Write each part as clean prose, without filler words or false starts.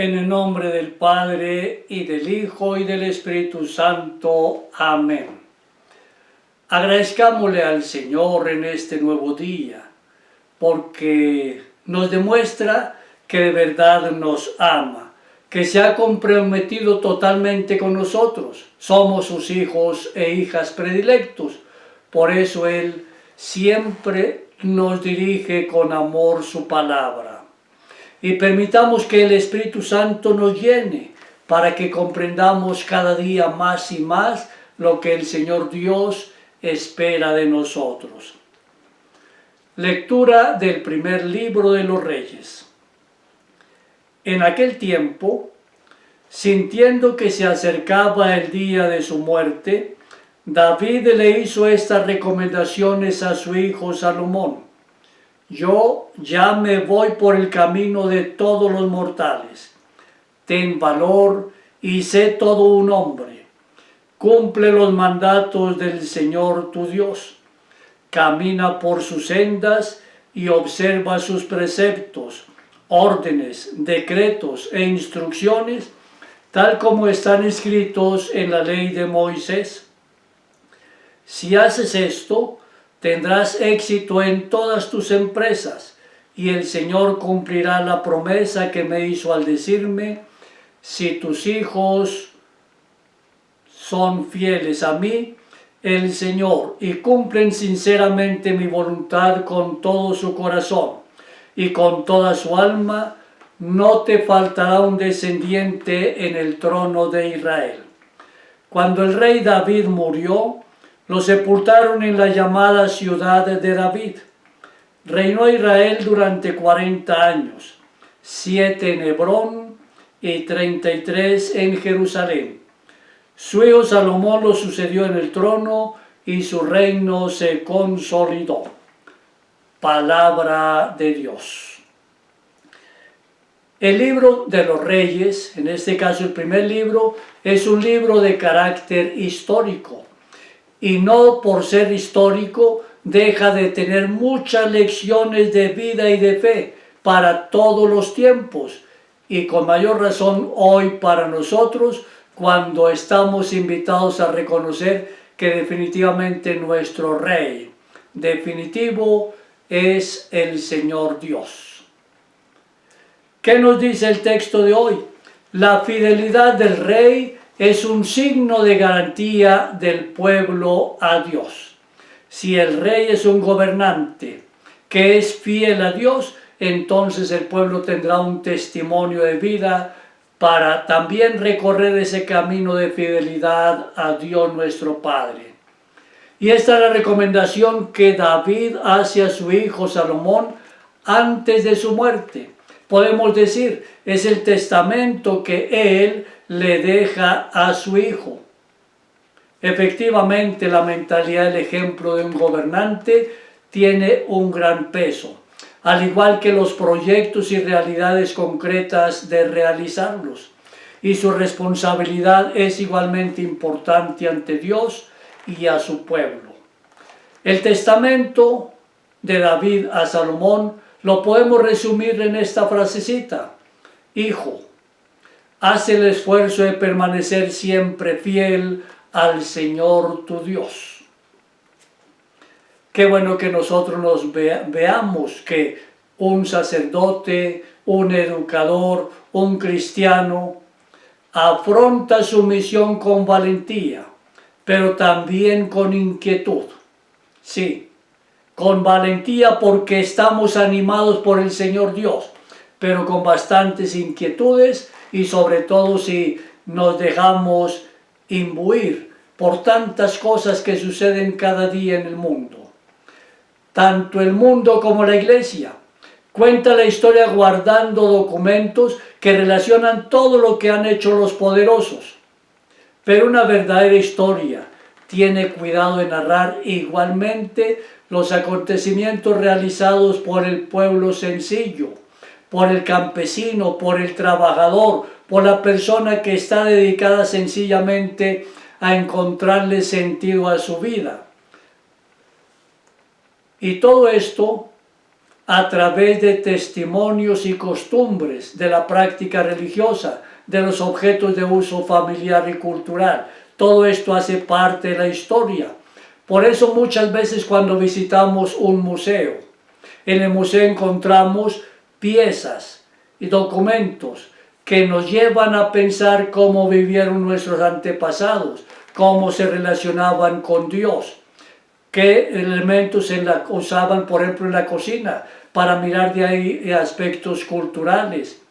En el nombre del Padre, y del Hijo, y del Espíritu Santo. Amén. Agradezcámosle al Señor en este nuevo día, porque nos demuestra que de verdad nos ama, que se ha comprometido totalmente con nosotros. Somos sus hijos e hijas predilectos. Por eso Él siempre nos dirige con amor su palabra. Y permitamos que el Espíritu Santo nos llene para que comprendamos cada día más y más lo que el Señor Dios espera de nosotros. Lectura del primer libro de los Reyes. En aquel tiempo, sintiendo que se acercaba el día de su muerte, David le hizo estas recomendaciones a su hijo Salomón. Yo ya me voy por el camino de todos los mortales. Ten valor y sé todo un hombre. Cumple los mandatos del Señor tu Dios. Camina por sus sendas y observa sus preceptos, órdenes, decretos e instrucciones, tal como están escritos en la ley de Moisés. Si haces esto, tendrás éxito en todas tus empresas, y el Señor cumplirá la promesa que me hizo al decirme: si tus hijos son fieles a mí, el Señor, y cumplen sinceramente mi voluntad con todo su corazón y con toda su alma, no te faltará un descendiente en el trono de Israel. Cuando el rey David murió, lo sepultaron en la llamada ciudad de David. Reinó Israel durante 40 años, 7 en Hebrón y 33 en Jerusalén. Su hijo Salomón lo sucedió en el trono y su reino se consolidó. Palabra de Dios. El libro de los Reyes, en este caso el primer libro, es un libro de carácter histórico. Y no por ser histórico deja de tener muchas lecciones de vida y de fe para todos los tiempos, y con mayor razón hoy para nosotros, cuando estamos invitados a reconocer que definitivamente nuestro Rey definitivo es el Señor Dios. ¿Qué nos dice el texto de hoy? La fidelidad del Rey es un signo de garantía del pueblo a Dios. Si el rey es un gobernante que es fiel a Dios, entonces el pueblo tendrá un testimonio de vida para también recorrer ese camino de fidelidad a Dios nuestro Padre. Y esta es la recomendación que David hace a su hijo Salomón antes de su muerte. Podemos decir, es el testamento que él le deja a su hijo. Efectivamente, la mentalidad del ejemplo de un gobernante tiene un gran peso, al igual que los proyectos y realidades concretas de realizarlos. Y su responsabilidad es igualmente importante ante Dios y a su pueblo. El testamento de David a Salomón lo podemos resumir en esta frasecita: Hijo, haz el esfuerzo de permanecer siempre fiel al Señor tu Dios. Qué bueno que nosotros nos veamos que un sacerdote, un educador, un cristiano afronta su misión con valentía, pero también con inquietud. Sí, con valentía porque estamos animados por el Señor Dios, pero con bastantes inquietudes, y sobre todo si nos dejamos imbuir por tantas cosas que suceden cada día en el mundo. Tanto el mundo como la iglesia cuenta la historia guardando documentos que relacionan todo lo que han hecho los poderosos. Pero una verdadera historia tiene cuidado de narrar igualmente los acontecimientos realizados por el pueblo sencillo, por el campesino, por el trabajador, por la persona que está dedicada sencillamente a encontrarle sentido a su vida. Y todo esto a través de testimonios y costumbres de la práctica religiosa, de los objetos de uso familiar y cultural. Todo esto hace parte de la historia. Por eso muchas veces cuando visitamos un museo, en el museo encontramos piezas y documentos que nos llevan a pensar cómo vivieron nuestros antepasados, cómo se relacionaban con Dios, qué elementos usaban, por ejemplo, en la cocina, para mirar de ahí aspectos culturales.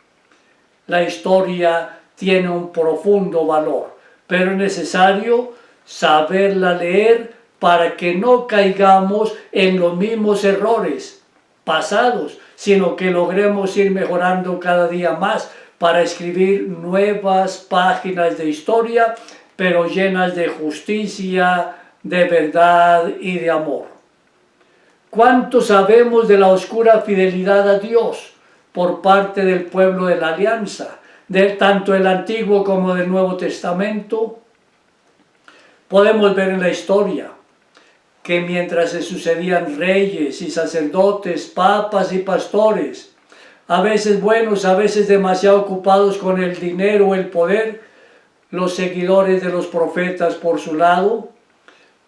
La historia tiene un profundo valor, pero es necesario saberla leer para que no caigamos en los mismos errores pasados, sino que logremos ir mejorando cada día más para escribir nuevas páginas de historia, pero llenas de justicia, de verdad y de amor. ¿Cuánto sabemos de la oscura fidelidad a Dios por parte del pueblo de la Alianza, tanto del Antiguo como del Nuevo Testamento? Podemos ver en la historia que mientras se sucedían reyes y sacerdotes, papas y pastores, a veces buenos, a veces demasiado ocupados con el dinero o el poder, los seguidores de los profetas por su lado,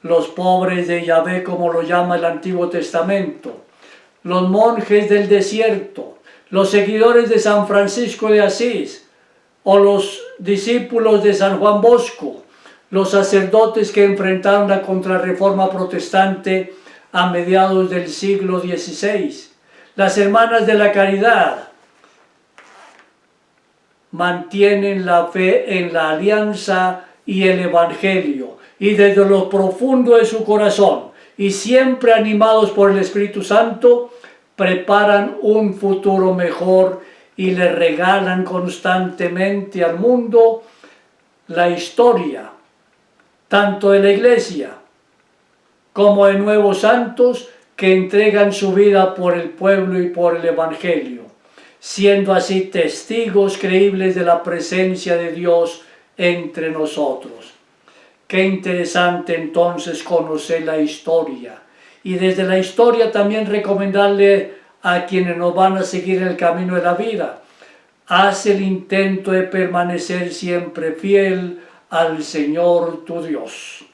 los pobres de Yahvé, como lo llama el Antiguo Testamento, los monjes del desierto, los seguidores de San Francisco de Asís, o los discípulos de San Juan Bosco, los sacerdotes que enfrentaron la contrarreforma protestante a mediados del siglo XVI, las hermanas de la caridad, mantienen la fe en la alianza y el evangelio, y desde lo profundo de su corazón, y siempre animados por el Espíritu Santo, preparan un futuro mejor y le regalan constantemente al mundo la historia, tanto de la Iglesia como de nuevos santos que entregan su vida por el pueblo y por el Evangelio, siendo así testigos creíbles de la presencia de Dios entre nosotros. Qué interesante entonces conocer la historia, y desde la historia también recomendarle a quienes nos van a seguir el camino de la vida: haz el intento de permanecer siempre fiel al Señor tu Dios.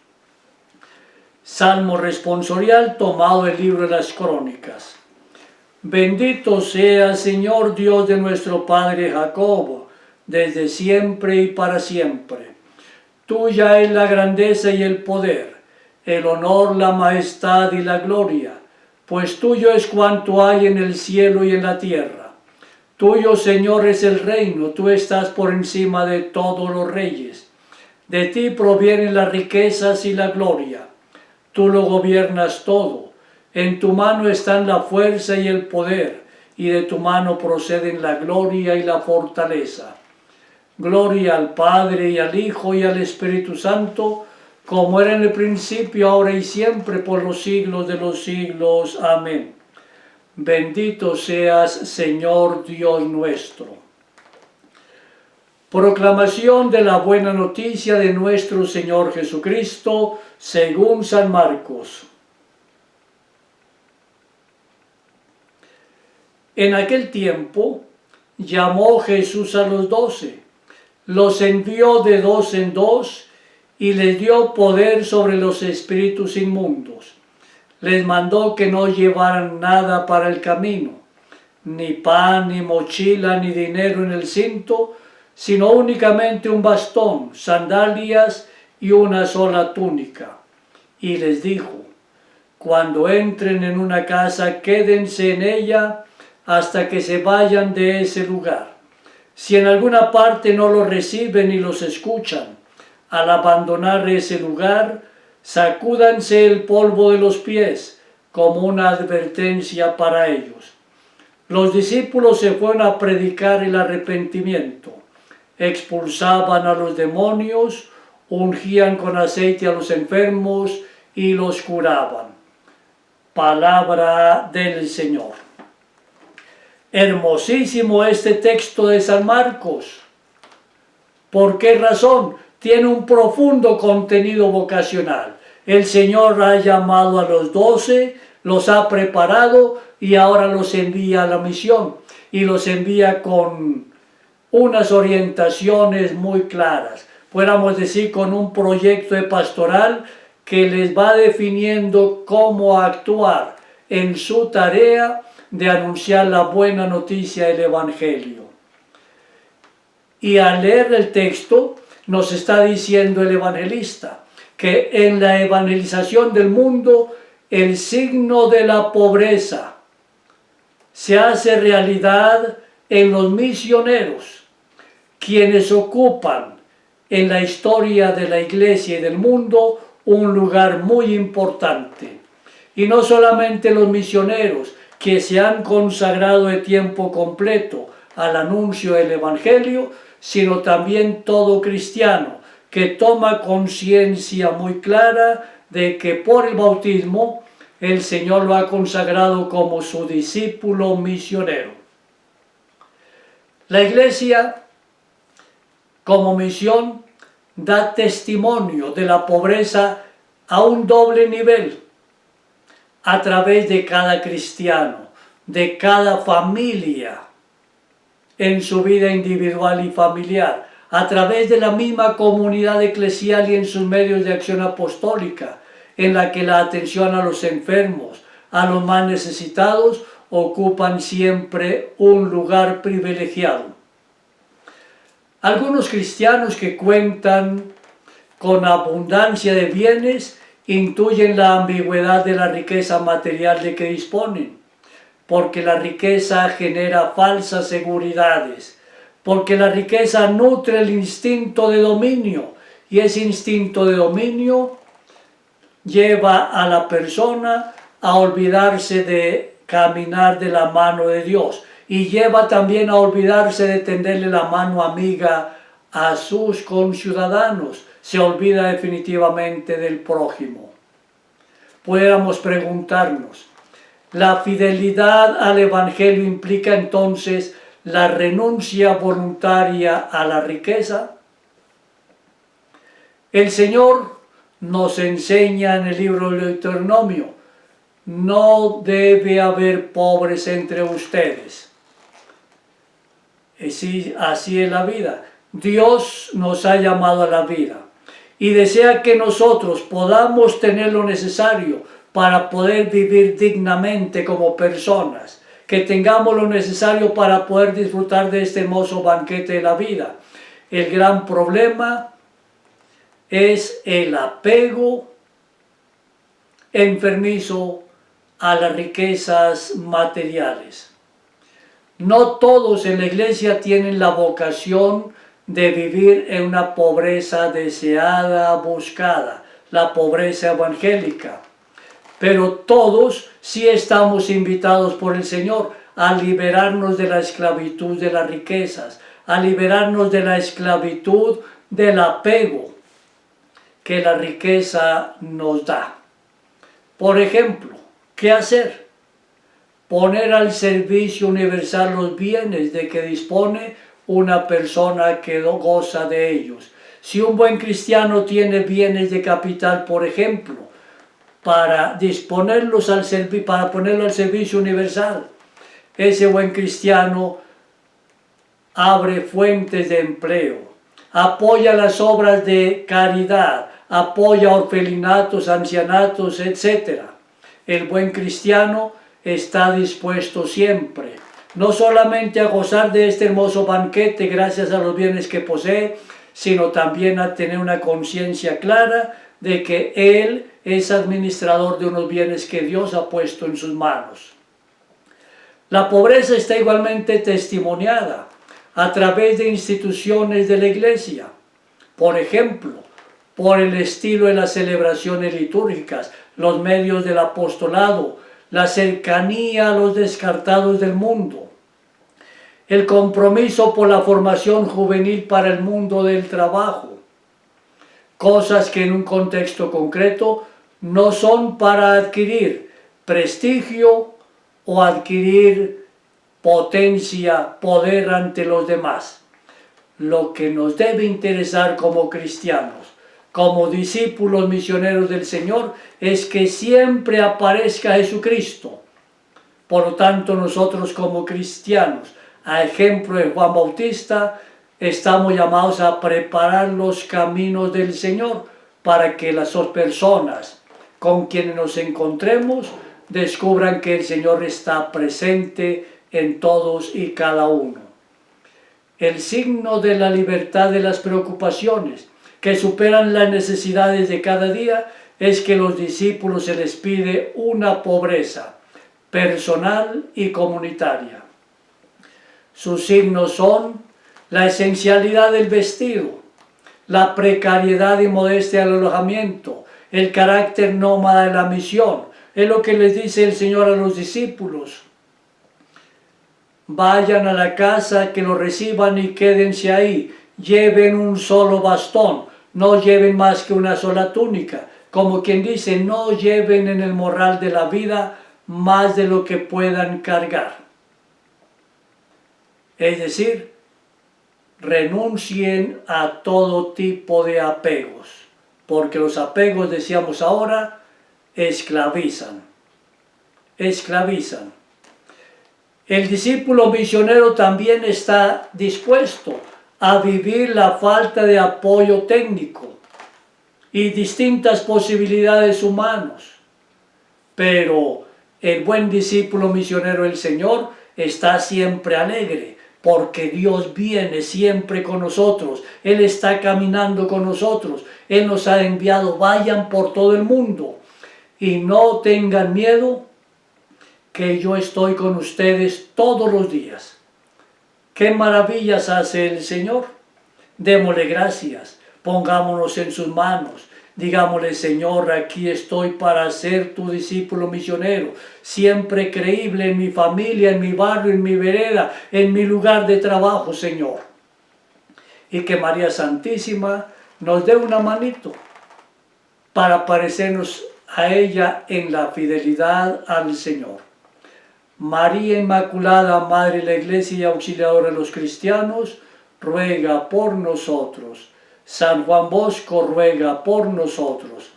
Salmo responsorial tomado del libro de las Crónicas. Bendito sea, Señor Dios de nuestro Padre Jacob, desde siempre y para siempre. Tuya es la grandeza y el poder, el honor, la majestad y la gloria, pues tuyo es cuanto hay en el cielo y en la tierra. Tuyo, Señor, es el reino, tú estás por encima de todos los reyes. De ti provienen las riquezas y la gloria. Tú lo gobiernas todo. En tu mano están la fuerza y el poder, y de tu mano proceden la gloria y la fortaleza. Gloria al Padre y al Hijo y al Espíritu Santo, como era en el principio, ahora y siempre, por los siglos de los siglos. Amén. Bendito seas, Señor Dios nuestro. Proclamación de la buena noticia de nuestro Señor Jesucristo, según San Marcos. En aquel tiempo llamó Jesús a los 12, los envió de 2 en 2 y les dio poder sobre los espíritus inmundos. Les mandó que no llevaran nada para el camino, ni pan, ni mochila, ni dinero en el cinto, sino únicamente un bastón, sandalias y una sola túnica. Y les dijo: cuando entren en una casa, quédense en ella hasta que se vayan de ese lugar. Si en alguna parte no los reciben ni los escuchan, al abandonar ese lugar, sacúdanse el polvo de los pies como una advertencia para ellos. Los discípulos se fueron a predicar el arrepentimiento, expulsaban a los demonios, ungían con aceite a los enfermos y los curaban. Palabra del Señor. Hermosísimo este texto de San Marcos. ¿Por qué razón? Tiene un profundo contenido vocacional. El Señor ha llamado a los 12, los ha preparado y ahora los envía a la misión y los envía con unas orientaciones muy claras, podríamos decir con un proyecto de pastoral que les va definiendo cómo actuar en su tarea de anunciar la buena noticia del Evangelio. Y al leer el texto nos está diciendo el evangelista que en la evangelización del mundo el signo de la pobreza se hace realidad en los misioneros, quienes ocupan en la historia de la iglesia y del mundo un lugar muy importante. Y no solamente los misioneros que se han consagrado de tiempo completo al anuncio del Evangelio, sino también todo cristiano que toma conciencia muy clara de que por el bautismo el Señor lo ha consagrado como su discípulo misionero. La Iglesia, como misión, da testimonio de la pobreza a un doble nivel, a través de cada cristiano, de cada familia, en su vida individual y familiar, a través de la misma comunidad eclesial y en sus medios de acción apostólica, en la que la atención a los enfermos, a los más necesitados, ocupan siempre un lugar privilegiado. Algunos cristianos que cuentan con abundancia de bienes intuyen la ambigüedad de la riqueza material de que disponen, porque la riqueza genera falsas seguridades, porque la riqueza nutre el instinto de dominio, y ese instinto de dominio lleva a la persona a olvidarse de caminar de la mano de Dios, y lleva también a olvidarse de tenderle la mano amiga a sus conciudadanos, se olvida definitivamente del prójimo. Pudiéramos preguntarnos, ¿la fidelidad al Evangelio implica entonces la renuncia voluntaria a la riqueza? El Señor nos enseña en el libro del Deuteronomio, no debe haber pobres entre ustedes. Así es la vida. Dios nos ha llamado a la vida y desea que nosotros podamos tener lo necesario para poder vivir dignamente como personas, que tengamos lo necesario para poder disfrutar de este hermoso banquete de la vida. El gran problema es el apego enfermizo a las riquezas materiales. No todos en la iglesia tienen la vocación de vivir en una pobreza deseada, buscada, la pobreza evangélica. Pero todos sí estamos invitados por el Señor a liberarnos de la esclavitud de las riquezas, a liberarnos de la esclavitud del apego que la riqueza nos da. Por ejemplo, ¿qué hacer? Poner al servicio universal los bienes de que dispone una persona que goza de ellos. Si un buen cristiano tiene bienes de capital, por ejemplo, para ponerlo al servicio universal, ese buen cristiano abre fuentes de empleo, apoya las obras de caridad, apoya orfelinatos, ancianatos, etc. El buen cristiano está dispuesto siempre, no solamente a gozar de este hermoso banquete gracias a los bienes que posee, sino también a tener una conciencia clara de que él es administrador de unos bienes que Dios ha puesto en sus manos. La pobreza está igualmente testimoniada a través de instituciones de la iglesia, por ejemplo, por el estilo de las celebraciones litúrgicas, los medios del apostolado, la cercanía a los descartados del mundo, el compromiso por la formación juvenil para el mundo del trabajo, cosas que en un contexto concreto no son para adquirir prestigio o adquirir potencia, poder ante los demás. Lo que nos debe interesar como cristianos, como discípulos misioneros del Señor, es que siempre aparezca Jesucristo Por lo tanto, nosotros como cristianos, a ejemplo de Juan Bautista, estamos llamados a preparar los caminos del Señor para que las personas con quienes nos encontremos descubran que el Señor está presente en todos y cada uno. El signo de la libertad de las preocupaciones que superan las necesidades de cada día es que a los discípulos se les pide una pobreza personal y comunitaria. Sus signos son la esencialidad del vestido, la precariedad y modestia del alojamiento, el carácter nómada de la misión. Es lo que les dice el Señor a los discípulos. Vayan a la casa, que lo reciban y quédense ahí. Lleven un solo bastón, no lleven más que una sola túnica. Como quien dice, no lleven en el morral de la vida más de lo que puedan cargar. Es decir, renuncien a todo tipo de apegos, porque los apegos, decíamos ahora, esclavizan. Esclavizan. El discípulo misionero también está dispuesto a vivir la falta de apoyo técnico y distintas posibilidades humanas. Pero el buen discípulo misionero del Señor está siempre alegre, porque Dios viene siempre con nosotros. Él está caminando con nosotros. Él nos ha enviado, vayan por todo el mundo y no tengan miedo, que yo estoy con ustedes todos los días. ¡Qué maravillas hace el Señor! Démosle gracias, pongámonos en sus manos, digámosle: Señor, aquí estoy para ser tu discípulo misionero, siempre creíble en mi familia, en mi barrio, en mi vereda, en mi lugar de trabajo, Señor. Y que María Santísima nos dé una manito para parecernos a ella en la fidelidad al Señor. María Inmaculada, Madre de la Iglesia y auxiliadora de los cristianos, ruega por nosotros. San Juan Bosco, ruega por nosotros.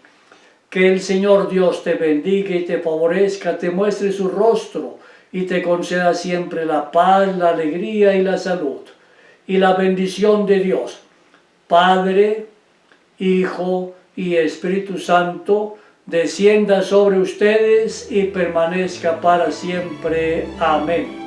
Que el Señor Dios te bendiga y te favorezca, te muestre su rostro y te conceda siempre la paz, la alegría y la salud. Y la bendición de Dios, Padre, Hijo y Espíritu Santo, descienda sobre ustedes y permanezca para siempre. Amén.